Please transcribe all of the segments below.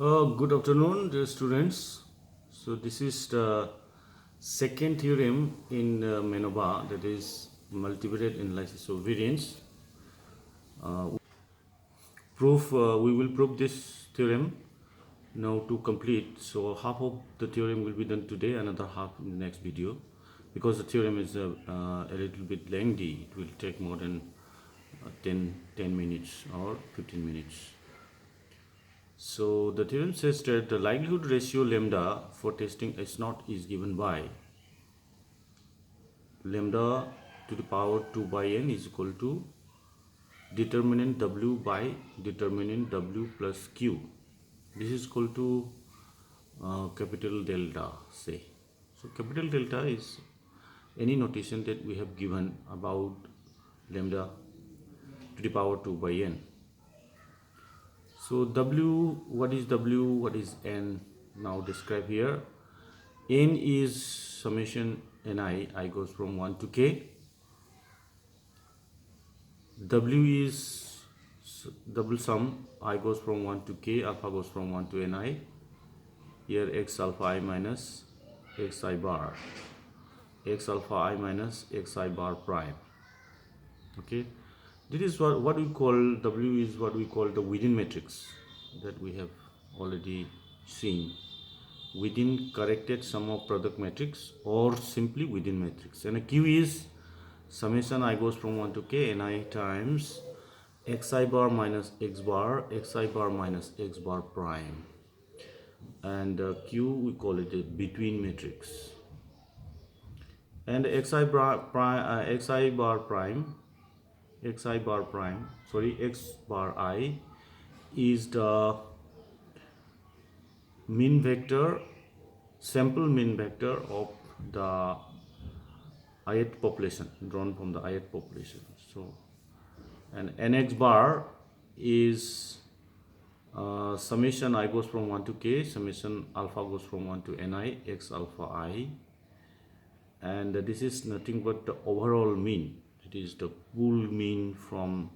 Good afternoon, dear students. So this is the second theorem in MANOVA, that is multivariate analysis of variance. We will prove this theorem now to complete. So half of the theorem will be done today, another half in the next video. Because the theorem is a little bit lengthy, it will take more than 10 minutes or 15 minutes. So the theorem says that the likelihood ratio lambda for testing S0 is given by lambda to the power 2 by n is equal to determinant W by determinant W plus Q. This is equal to capital delta, say. So capital delta is any notation that we have given about lambda to the power 2 by n. So W, what is W, what is n? Now describe here. N is summation ni, I goes from 1 to k. W is double sum, I goes from 1 to k, alpha goes from 1 to ni. Here x alpha I minus xi bar, x alpha I minus xi bar prime. Okay, this is what we call, W is what we call the within matrix that we have already seen, within corrected sum of product matrix or simply within matrix. And a Q is summation I goes from 1 to k ni times xi bar minus x bar, xi bar minus x bar prime. And Q we call it a between matrix. And xi bar prime, x bar I is the mean vector, sample mean vector of the ith population, drawn from the ith population. So, and nx bar is summation I goes from 1 to k, summation alpha goes from 1 to ni, x alpha I, and this is nothing but the overall mean. It is the pool mean from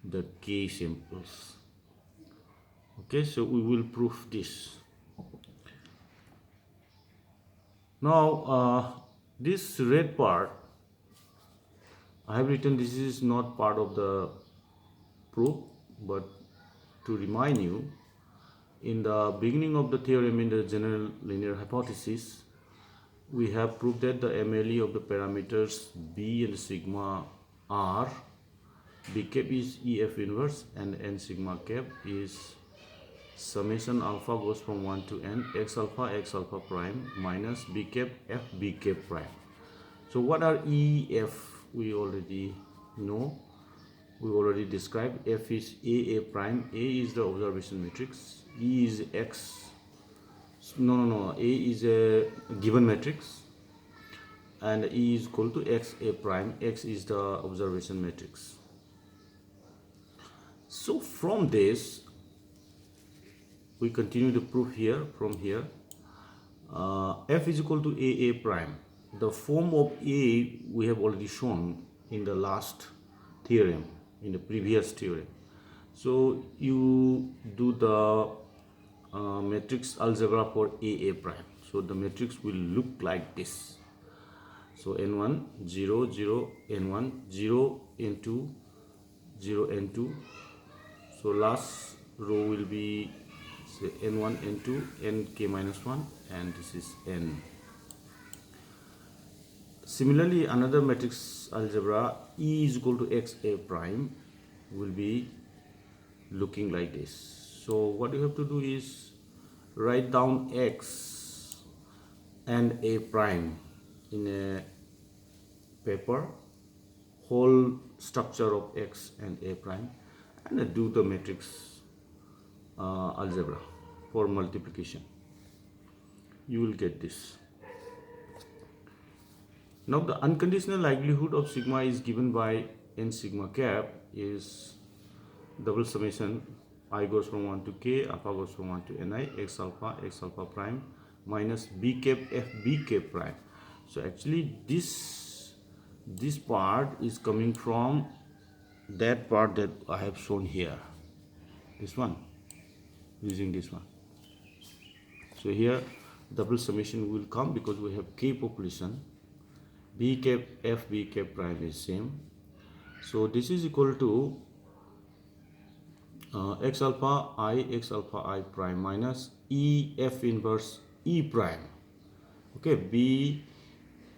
the k samples. Okay, so we will prove this. Now this red part I have written, this is not part of the proof, but to remind you, in the beginning of the theorem, in the general linear hypothesis, we have proved that the MLE of the parameters B and sigma R, B cap is EF inverse and N sigma cap is summation alpha goes from 1 to n x alpha prime minus B cap F B cap prime. So what are EF? We already know, we already described. F is A prime, A is the observation matrix, E is X, A is a given matrix, and E is equal to X A prime, X is the observation matrix. So from this, we continue the proof here, from here, F is equal to A prime. The form of A we have already shown in the last theorem, in the previous theorem. So you do the matrix algebra for A prime. So the matrix will look like this. So n1 0 0 n1 0 n2 0 n2. So last row will be say n1 n2 nk minus 1, and this is n. Similarly, another matrix algebra, E is equal to x A prime, will be looking like this. So what you have to do is write down x and A prime in a paper, whole structure of x and A prime, and do the matrix algebra for multiplication. You will get this. Now the unconditional likelihood of sigma is given by n sigma cap is double summation I goes from 1 to k, alpha goes from 1 to ni, x alpha prime minus B cap F B cap prime. So actually this part is coming from that part that I have shown here, this one, using this one. So here double summation will come because we have k population. B cap f b cap prime is same. So this is equal to x alpha I prime minus E f inverse E prime. Okay, B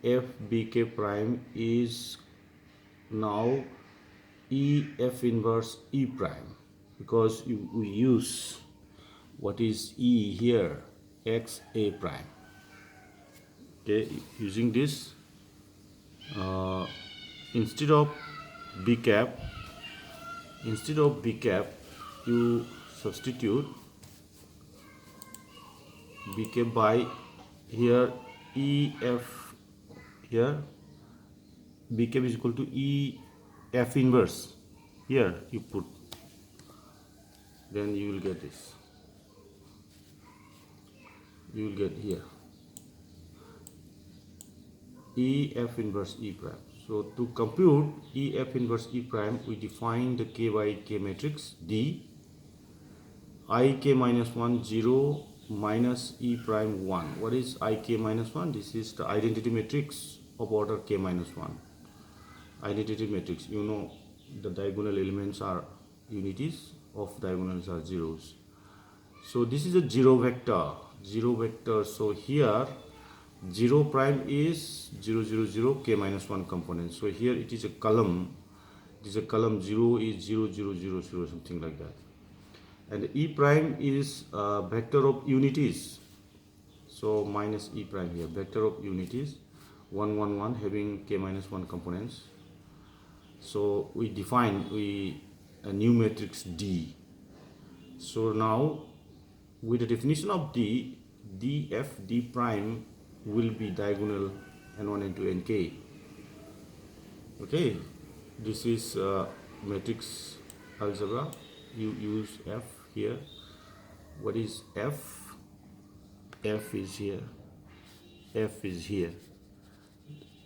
f b k prime is now E f inverse E prime because we use what is E here, x a prime. Okay, using this instead of b cap you substitute b cap by here E f, here b cap is equal to E f inverse, here you put, then you will get this, you will get here E f inverse E prime. So to compute E f inverse E prime, we define the k by k matrix D, I k minus 1 0 minus E prime 1. What is I k minus 1? This is the identity matrix of order k minus 1. Identity matrix, you know the diagonal elements are unities, of diagonals are zeros. So this is a zero vector. So here 0 prime is 0 0 0 k minus 1 component. So here it is a column. It is a column 0 is 0 0 0 0 something like that. And E prime is a vector of unities. So minus E prime here, vector of unities 1 1 1 having k minus 1 components. So we define a new matrix D. So now with the definition of D, df D prime will be diagonal n1 n2 nk. Okay, this is matrix algebra. You use f here. What is f? F is here, f is here.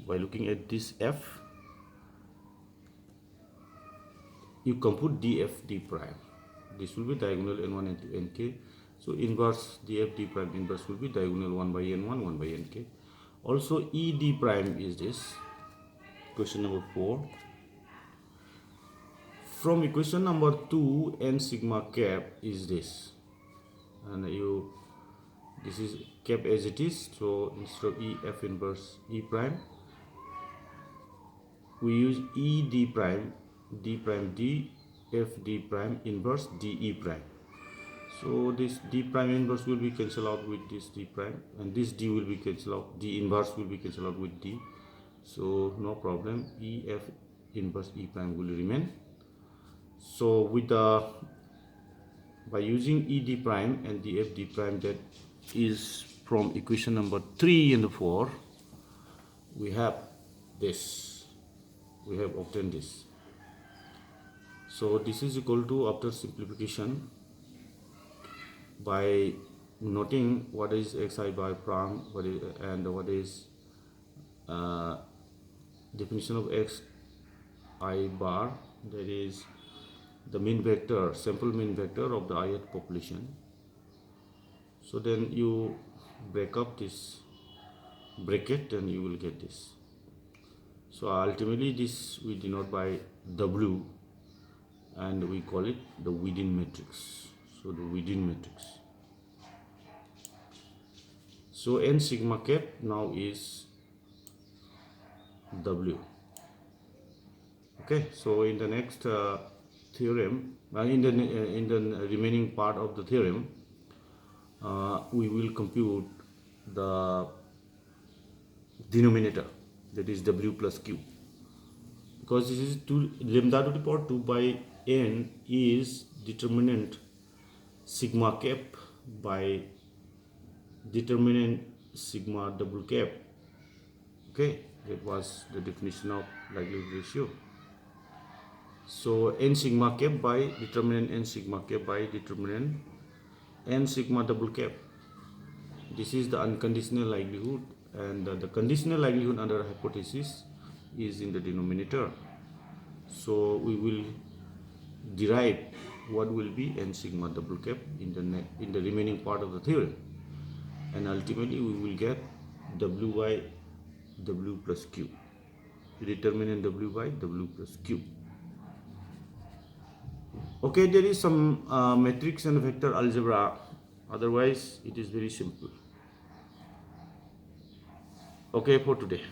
By looking at this f, you compute df D prime. This will be diagonal n1 n2 nk. So inverse df D prime inverse will be diagonal 1 by n1 1 by nk. Also E D prime is this. Question number 4. From equation number 2, n sigma cap is this, and this is cap as it is. So instead of E f inverse E prime, we use E D prime D f D prime inverse D E prime. So this D prime inverse will be cancelled out with this D prime, and this D will be cancelled out, D inverse will be cancelled out with D. So no problem, E f inverse E prime will remain. So with by using E D prime and D f D prime, that is from equation number 3 and 4, we have this, we have obtained this. So this is equal to, after simplification, by noting what is xi by prime, and what is definition of xi bar, that is the mean vector, sample mean vector of the ith population. So then you break up this bracket and you will get this. So ultimately this we denote by W, and we call it the within matrix. So the within matrix. So n sigma cap now is W. Okay, so in the next theorem, in the remaining part of the theorem, we will compute the denominator, that is W plus Q, because this is 2 lambda to the power 2 by n is determinant sigma cap by determinant sigma double cap. Okay, that was the definition of likelihood ratio. So n sigma cap by determinant n sigma cap by determinant n sigma double cap. This is the unconditional likelihood, and the conditional likelihood under hypothesis is in the denominator. So we will derive what will be n sigma double cap in the remaining part of the theorem. and ultimately we will get w by w plus q, determinant w by w plus q. Okay, there is some matrix and vector algebra, otherwise it is very simple. Okay, for today.